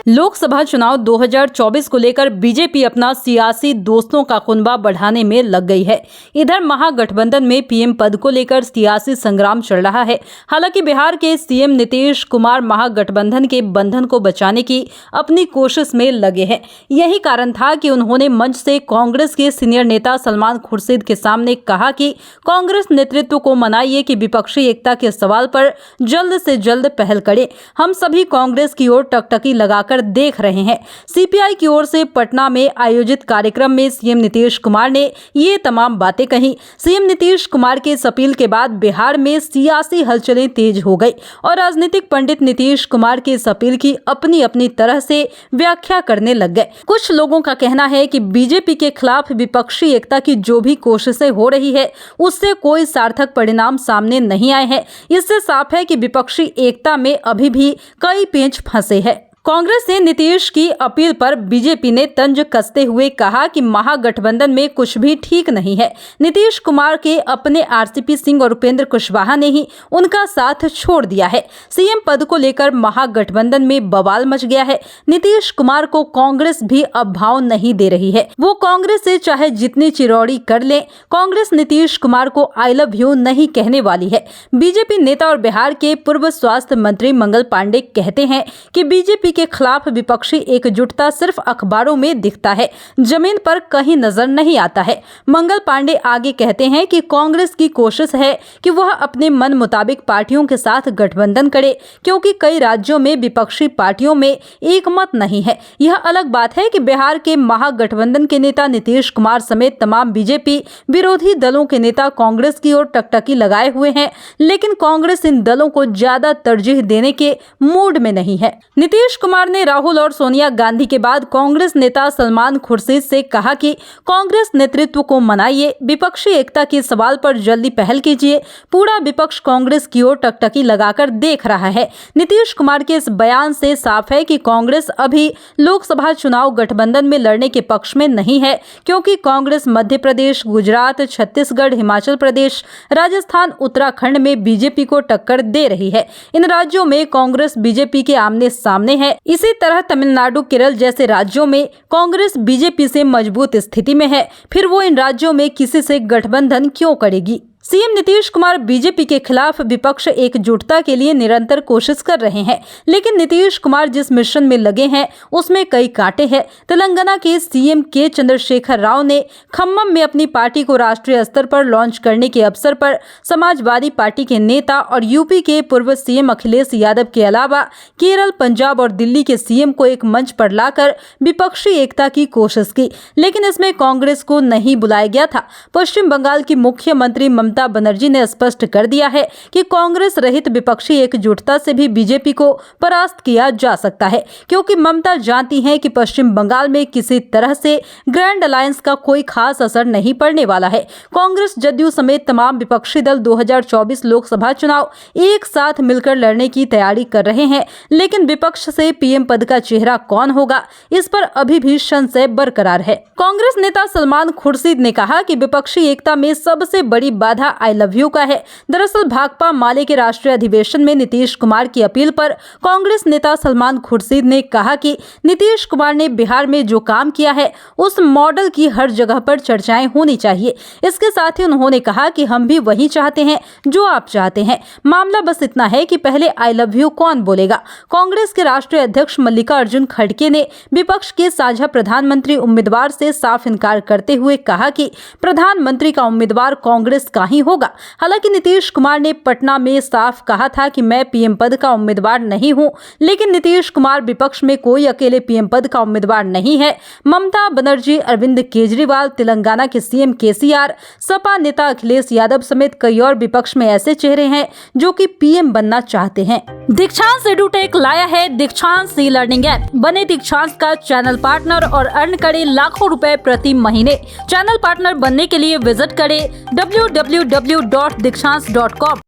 लोकसभा चुनाव 2024 को लेकर बीजेपी अपना सियासी दोस्तों का कुनबा बढ़ाने में लग गई है। इधर महागठबंधन में पीएम पद को लेकर सियासी संग्राम चल रहा है। हालांकि बिहार के सीएम नीतीश कुमार महागठबंधन के बंधन को बचाने की अपनी कोशिश में लगे हैं। यही कारण था कि उन्होंने मंच से कांग्रेस के सीनियर नेता सलमान खुर्शीद के सामने कहा कि कांग्रेस नेतृत्व को मनाइए कि विपक्षी एकता के सवाल पर जल्द से जल्द पहल करे। हम सभी कांग्रेस की ओर टकटकी लगाकर देख रहे हैं। सीपीआई की ओर से पटना में आयोजित कार्यक्रम में सीएम नीतीश कुमार ने ये तमाम बातें कही। सीएम नीतीश कुमार के इस अपील के बाद बिहार में सियासी हलचलें तेज हो गई और राजनीतिक पंडित नीतीश कुमार की इस अपील की अपनी अपनी तरह से व्याख्या करने लग गए। कुछ लोगों का कहना है कि बीजेपी के खिलाफ विपक्षी एकता की जो भी कोशिशें हो रही है उससे कोई सार्थक परिणाम सामने नहीं आए हैं। इससे साफ है कि विपक्षी एकता में अभी भी कई पेंच फंसे हैं। कांग्रेस ने नीतीश की अपील पर बीजेपी ने तंज कसते हुए कहा कि महागठबंधन में कुछ भी ठीक नहीं है। नीतीश कुमार के अपने आरसीपी सिंह और उपेंद्र कुशवाहा ने ही उनका साथ छोड़ दिया है। सीएम पद को लेकर महागठबंधन में बवाल मच गया है। नीतीश कुमार को कांग्रेस भी अब भाव नहीं दे रही है। वो कांग्रेस से चाहे जितनी चिरौड़ी कर ले, कांग्रेस नीतीश कुमार को आई लव यू नहीं कहने वाली है। बीजेपी नेता और बिहार के पूर्व स्वास्थ्य मंत्री मंगल पांडे कहते हैं कि बीजेपी के खिलाफ विपक्षी एकजुटता सिर्फ अखबारों में दिखता है, जमीन पर कहीं नजर नहीं आता है। मंगल पांडे आगे कहते हैं कि कांग्रेस की कोशिश है कि वह अपने मन मुताबिक पार्टियों के साथ गठबंधन करे, क्योंकि कई राज्यों में विपक्षी पार्टियों में एक मत नहीं है। यह अलग बात है कि बिहार के महागठबंधन के नेता नीतीश कुमार समेत तमाम बीजेपी विरोधी दलों के नेता कांग्रेस की ओर टकटकी लगाए हुए हैं, लेकिन कांग्रेस इन दलों को ज्यादा तरजीह देने के मूड में नहीं है। नीतीश कुमार ने राहुल और सोनिया गांधी के बाद कांग्रेस नेता सलमान खुर्शीद से कहा कि कांग्रेस नेतृत्व को मनाइए, विपक्षी एकता के सवाल पर जल्दी पहल कीजिए। पूरा विपक्ष कांग्रेस की ओर टकटकी लगाकर देख रहा है। नीतीश कुमार के इस बयान से साफ है कि कांग्रेस अभी लोकसभा चुनाव गठबंधन में लड़ने के पक्ष में नहीं है, क्योंकि कांग्रेस मध्य प्रदेश, गुजरात, छत्तीसगढ़, हिमाचल प्रदेश, राजस्थान, उत्तराखंड में बीजेपी को टक्कर दे रही है। इन राज्यों में कांग्रेस बीजेपी के आमने सामने है। इसी तरह तमिलनाडु, केरल जैसे राज्यों में कांग्रेस बीजेपी से मजबूत स्थिति में है। फिर वो इन राज्यों में किसी से गठबंधन क्यों करेगी? सीएम नीतीश कुमार बीजेपी के खिलाफ विपक्ष एकजुटता के लिए निरंतर कोशिश कर रहे हैं, लेकिन नीतीश कुमार जिस मिशन में लगे हैं उसमें कई कांटे हैं। तेलंगाना के सीएम के चंद्रशेखर राव ने खम्मम में अपनी पार्टी को राष्ट्रीय स्तर पर लॉन्च करने के अवसर पर समाजवादी पार्टी के नेता और यूपी के पूर्व सीएम अखिलेश यादव के अलावा केरल, पंजाब और दिल्ली के सीएम को एक मंच पर लाकर विपक्षी एकता की कोशिश की, लेकिन इसमें कांग्रेस को नहीं बुलाया गया था। पश्चिम बंगाल की मुख्यमंत्री ममता बनर्जी ने स्पष्ट कर दिया है कि कांग्रेस रहित विपक्षी एकजुटता से भी बीजेपी को परास्त किया जा सकता है, क्योंकि ममता जानती हैं कि पश्चिम बंगाल में किसी तरह से ग्रैंड अलायंस का कोई खास असर नहीं पड़ने वाला है। कांग्रेस, जदयू समेत तमाम विपक्षी दल 2024 लोकसभा चुनाव एक साथ मिलकर लड़ने की तैयारी कर रहे हैं, लेकिन विपक्ष से पीएम पद का चेहरा कौन होगा, इस पर अभी भी संशय बरकरार है। कांग्रेस नेता सलमान खुर्शीद ने कहा कि विपक्षी एकता में सबसे बड़ी बाधा आई लव यू का है। दरअसल भाकपा माले के राष्ट्रीय अधिवेशन में नीतीश कुमार की अपील पर कांग्रेस नेता सलमान खुर्शीद ने कहा कि नीतीश कुमार ने बिहार में जो काम किया है उस मॉडल की हर जगह पर चर्चाएं होनी चाहिए। इसके साथ ही उन्होंने कहा कि हम भी वही चाहते हैं जो आप चाहते हैं। मामला बस इतना है कि पहले आई लव यू कौन बोलेगा। कांग्रेस के राष्ट्रीय अध्यक्ष मल्लिकार्जुन खड़गे ने विपक्ष के साझा प्रधानमंत्री उम्मीदवार से साफ इनकार करते हुए कहा कि प्रधानमंत्री का उम्मीदवार कांग्रेस का ही होगा। हालांकि नीतीश कुमार ने पटना में साफ कहा था कि मैं पीएम पद का उम्मीदवार नहीं हूं, लेकिन नीतीश कुमार विपक्ष में कोई अकेले पीएम पद का उम्मीदवार नहीं है। ममता बनर्जी, अरविंद केजरीवाल, तेलंगाना के सीएम केसीआर, सपा नेता अखिलेश यादव समेत कई और विपक्ष में ऐसे चेहरे हैं जो कि पीएम बनना चाहते हैं। दीक्षांत एडुटेक लाया है दीक्षांत ई लर्निंग ऐप। बने दीक्षांत का चैनल पार्टनर और अर्न करें लाखों रुपए प्रति महीने। चैनल पार्टनर बनने के लिए विजिट करें www.dikshans.com।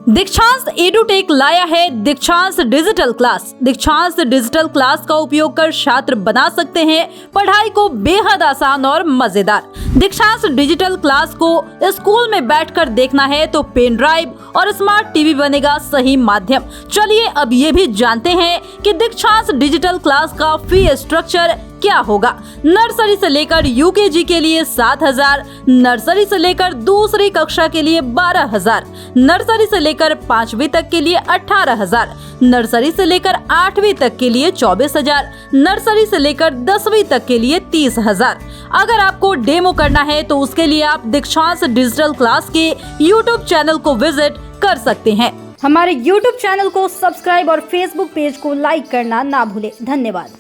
दीक्षांत एडुटेक लाया है दीक्षांत डिजिटल क्लास। दीक्षांत डिजिटल क्लास का उपयोग कर छात्र बना सकते हैं पढ़ाई को बेहद आसान और मजेदार। दीक्षांत डिजिटल क्लास को स्कूल में बैठकर देखना है तो पेन ड्राइव और स्मार्ट टीवी बनेगा सही माध्यम। चलिए अब ये भी जानते हैं कि दीक्षांत डिजिटल क्लास का फी स्ट्रक्चर क्या होगा। नर्सरी से लेकर यूकेजी के लिए 7,000, नर्सरी से लेकर दूसरी कक्षा के लिए 12,000, नर्सरी से लेकर 5वीं तक के लिए 18,000, नर्सरी से लेकर 8वीं तक के लिए 24,000, नर्सरी से लेकर 10वीं तक के लिए 30,000। अगर आपको डेमो करना है तो उसके लिए आप दीक्षांत डिजिटल क्लास के यूट्यूब चैनल को विजिट कर सकते हैं। हमारे यूट्यूब चैनल को सब्सक्राइब और फेसबुक पेज को लाइक करना ना भूलें। धन्यवाद।